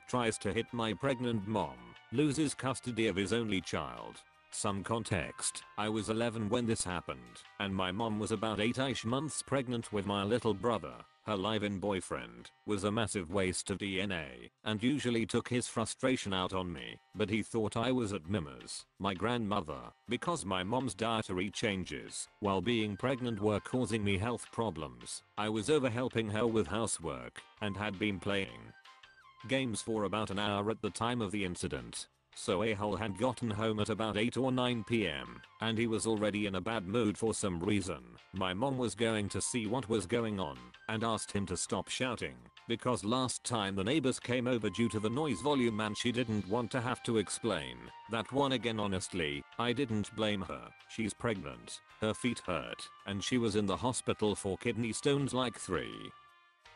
tries to hit my pregnant mom, loses custody of his only child. Some context, I was 11 when this happened, and my mom was about 8ish months pregnant with my little brother. Her live-in boyfriend was a massive waste of DNA and usually took his frustration out on me, but he thought I was at Mim's, my grandmother, because my mom's dietary changes while being pregnant were causing me health problems. I was over helping her with housework and had been playing games for about an hour at the time of the incident. So a-hole had gotten home at about 8 or 9 PM, and he was already in a bad mood for some reason. My mom was going to see what was going on and asked him to stop shouting because last time the neighbors came over due to the noise volume and she didn't want to have to explain that one again. Honestly, I didn't blame her. She's pregnant, her feet hurt, and she was in the hospital for kidney stones like 3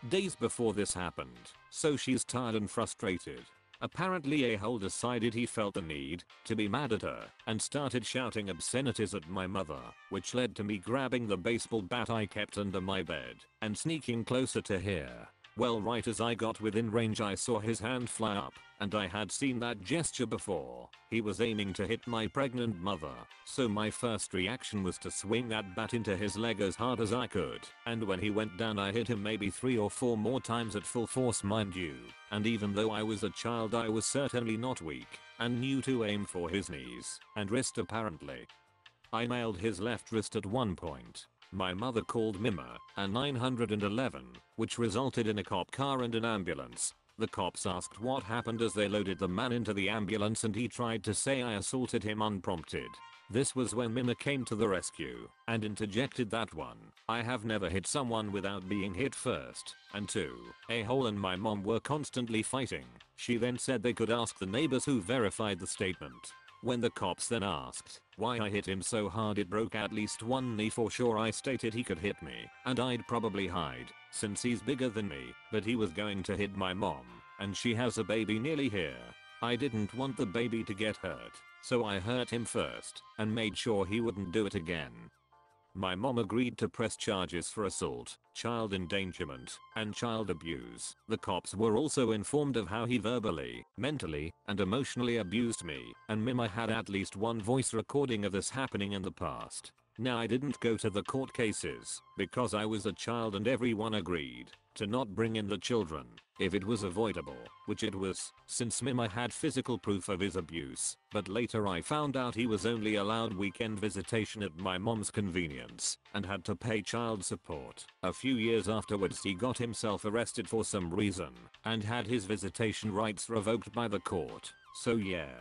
days before this happened, so she's tired and frustrated. Apparently a-hole decided he felt the need to be mad at her and started shouting obscenities at my mother, which led to me grabbing the baseball bat I kept under my bed and sneaking closer to hear. Well, right as I got within range I saw his hand fly up, and I had seen that gesture before. He was aiming to hit my pregnant mother, so my first reaction was to swing that bat into his leg as hard as I could, and when he went down I hit him maybe 3 or 4 more times at full force, mind you, and even though I was a child I was certainly not weak and knew to aim for his knees and wrist apparently. I nailed his left wrist at one point. My mother called Mima a 911, which resulted in a cop car and an ambulance. The cops asked what happened as they loaded the man into the ambulance and he tried to say I assaulted him unprompted. This was when Mima came to the rescue and interjected that 1, I have never hit someone without being hit first, and 2, a-hole and my mom were constantly fighting. She then said they could ask the neighbors who verified the statement. When the cops then asked why I hit him so hard it broke at least one knee for sure, I stated he could hit me and I'd probably hide since he's bigger than me, but he was going to hit my mom and she has a baby nearly here. I didn't want the baby to get hurt, so I hurt him first and made sure he wouldn't do it again. My mom agreed to press charges for assault, child endangerment, and child abuse. The cops were also informed of how he verbally, mentally, and emotionally abused me, and Mima had at least one voice recording of this happening in the past. Now I didn't go to the court cases because I was a child and everyone agreed to not bring in the children if it was avoidable, which it was, since Mima had physical proof of his abuse, but later I found out he was only allowed weekend visitation at my mom's convenience and had to pay child support. A few years afterwards he got himself arrested for some reason and had his visitation rights revoked by the court, so yeah.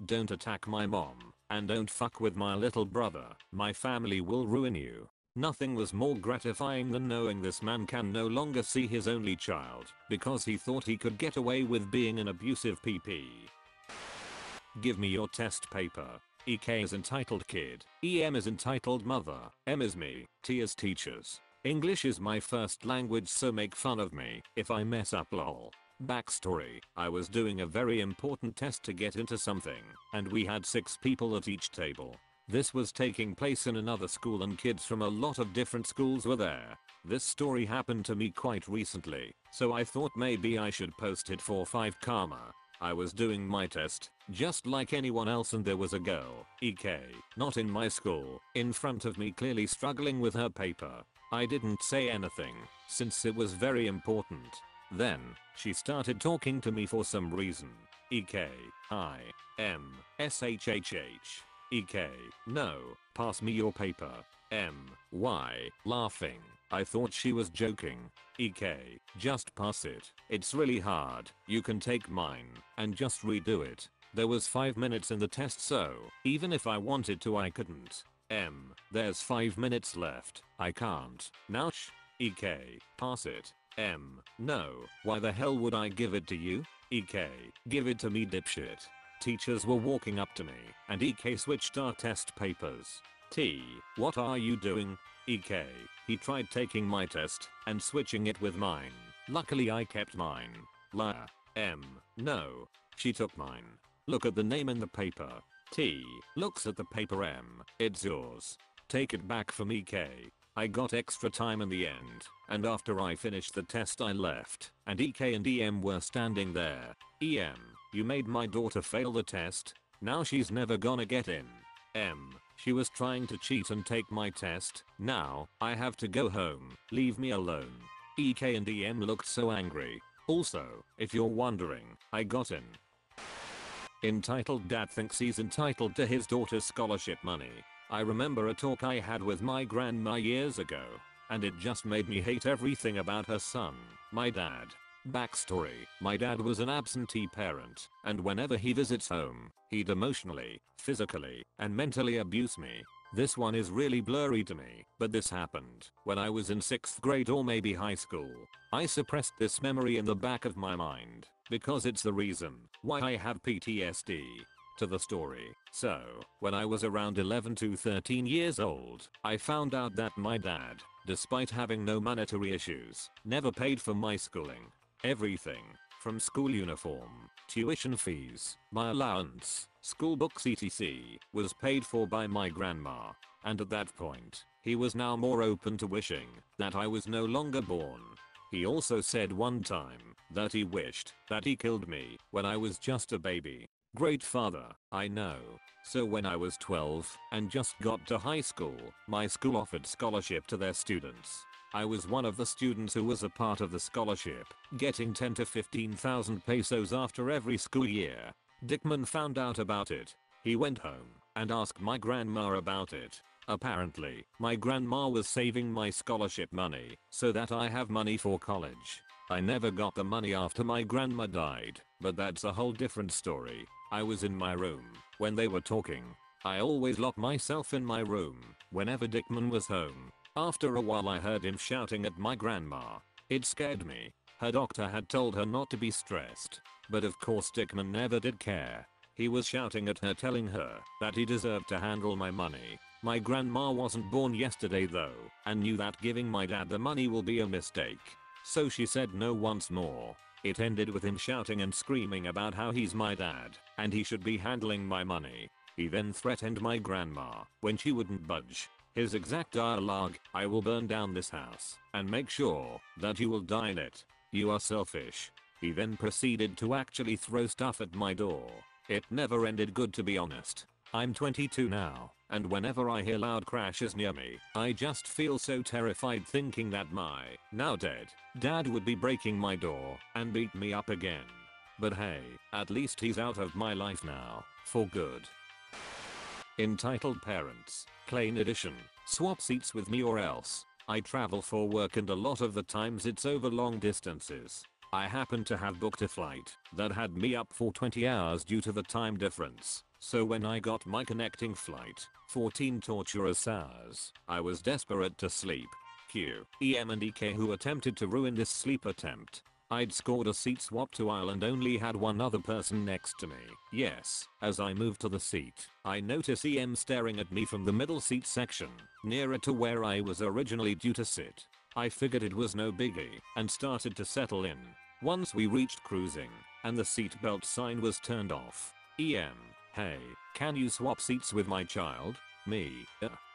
Don't attack my mom, and don't fuck with my little brother. My family will ruin you. Nothing was more gratifying than knowing this man can no longer see his only child because he thought he could get away with being an abusive PP. Give me your test paper. EK is entitled kid, EM is entitled mother, M is me, T is teachers. English is my first language, so make fun of me if I mess up, lol. Backstory, I was doing a very important test to get into something, and we had 6 people at each table. This was taking place in another school and kids from a lot of different schools were there. This story happened to me quite recently, so I thought maybe I should post it for 5 karma. I was doing my test, just like anyone else, and there was a girl, EK, not in my school, in front of me clearly struggling with her paper. I didn't say anything, since it was very important. Then, she started talking to me for some reason. EK, hi, M, SHHH. EK, no, pass me your paper. M, why, laughing. I thought she was joking. EK, just pass it. It's really hard. You can take mine and just redo it. There was 5 minutes in the test, so even if I wanted to I couldn't. M, there's 5 minutes left. I can't. Now shh. EK, pass it. M, no, why the hell would I give it to you? EK, give it to me, dipshit. Teachers were walking up to me and EK switched our test papers. T, what are you doing? EK, he tried taking my test and switching it with mine. Luckily I kept mine. La. M, no, she took mine. Look at the name in the paper. T, looks at the paper. M, it's yours. Take it back from EK. I got extra time in the end, and after I finished the test I left, and EK and EM were standing there. EM, you made my daughter fail the test, now she's never gonna get in. M, she was trying to cheat and take my test, now I have to go home, leave me alone. EK and EM looked so angry. Also, if you're wondering, I got in. Entitled dad thinks he's entitled to his daughter's scholarship money. I remember a talk I had with my grandma years ago, and it just made me hate everything about her son, my dad. Backstory, my dad was an absentee parent, and whenever he visits home, he'd emotionally, physically, and mentally abuse me. This one is really blurry to me, but this happened when I was in 6th grade or maybe high school. I suppressed this memory in the back of my mind, because it's the reason why I have PTSD. To the story. So, when I was around 11 to 13 years old, I found out that my dad, despite having no monetary issues, never paid for my schooling. Everything, from school uniform, tuition fees, my allowance, school books etc. was paid for by my grandma. And at that point, he was now more open to wishing that I was no longer born. He also said one time that he wished that he killed me when I was just a baby. Great father, I know. So when I was 12 and just got to high school, my school offered scholarship to their students. I was one of the students who was a part of the scholarship, getting 10 to 15,000 pesos after every school year. Dickman found out about it. He went home and asked my grandma about it. Apparently, my grandma was saving my scholarship money so that I have money for college. I never got the money after my grandma died, but that's a whole different story. I was in my room when they were talking. I always locked myself in my room whenever Dickman was home. After a while I heard him shouting at my grandma. It scared me. Her doctor had told her not to be stressed. But of course Dickman never did care. He was shouting at her telling her that he deserved to handle my money. My grandma wasn't born yesterday though, and knew that giving my dad the money will be a mistake. So she said no once more. It ended with him shouting and screaming about how he's my dad, and he should be handling my money. He then threatened my grandma when she wouldn't budge. His exact dialogue, I will burn down this house, and make sure that you will die in it. You are selfish. He then proceeded to actually throw stuff at my door. It never ended good to be honest. I'm 22 now, and whenever I hear loud crashes near me, I just feel so terrified thinking that my, now dead, dad would be breaking my door and beat me up again. But hey, at least he's out of my life now, for good. Entitled Parents, Plain Edition, swap seats with me or else. I travel for work and a lot of the times it's over long distances. I happened to have booked a flight that had me up for 20 hours due to the time difference. So when I got my connecting flight, 14 torturous hours, I was desperate to sleep. Q, EM and EK who attempted to ruin this sleep attempt. I'd scored a seat swap to aisle and only had one other person next to me. Yes, as I moved to the seat, I noticed EM staring at me from the middle seat section, nearer to where I was originally due to sit. I figured it was no biggie, and started to settle in. Once we reached cruising, and the seatbelt sign was turned off. EM, hey, can you swap seats with my child? Me,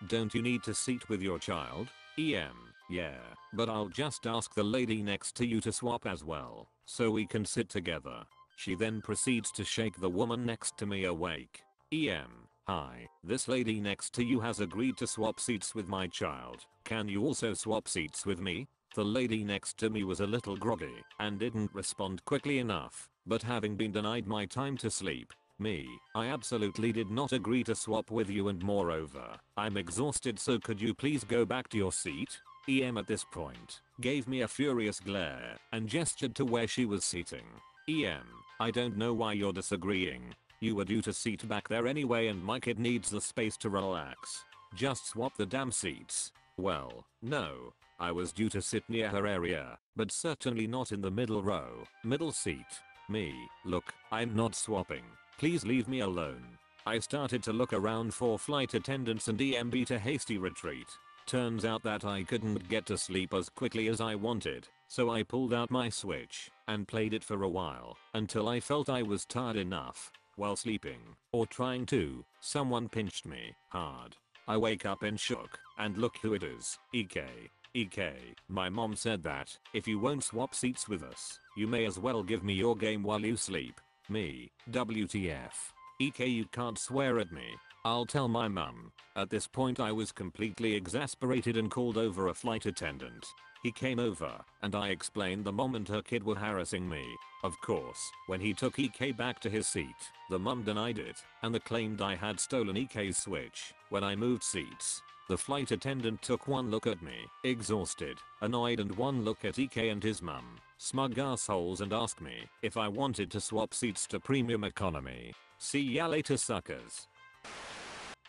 don't you need to seat with your child? EM, yeah, but I'll just ask the lady next to you to swap as well, so we can sit together. She then proceeds to shake the woman next to me awake. EM, hi, this lady next to you has agreed to swap seats with my child. Can you also swap seats with me? The lady next to me was a little groggy and didn't respond quickly enough, but having been denied my time to sleep, me, I absolutely did not agree to swap with you and moreover, I'm exhausted so could you please go back to your seat? EM at this point, gave me a furious glare and gestured to where she was seating. EM, I don't know why you're disagreeing. You were due to seat back there anyway and my kid needs the space to relax. Just swap the damn seats. Well, no. I was due to sit near her area, but certainly not in the middle row, middle seat. Me, look, I'm not swapping. Please leave me alone. I started to look around for flight attendants and EMB to hasty retreat. Turns out that I couldn't get to sleep as quickly as I wanted, so I pulled out my Switch and played it for a while until I felt I was tired enough. While sleeping, or trying to, someone pinched me hard. I wake up in shock, and look who it is. EK. EK, my mom said that, if you won't swap seats with us, you may as well give me your game while you sleep. Me, WTF. EK, you can't swear at me. I'll tell my mum. At this point I was completely exasperated and called over a flight attendant. He came over, and I explained the mom and her kid were harassing me. Of course, when he took EK back to his seat, the mum denied it, and claimed I had stolen EK's switch. When I moved seats, the flight attendant took one look at me, exhausted, annoyed, and one look at EK and his mum, smug assholes, and asked me if I wanted to swap seats to premium economy. See ya later, suckers.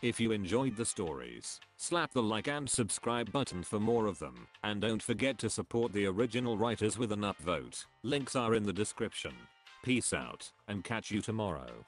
If you enjoyed the stories, slap the like and subscribe button for more of them, and don't forget to support the original writers with an upvote. Links are in the description. Peace out, and catch you tomorrow.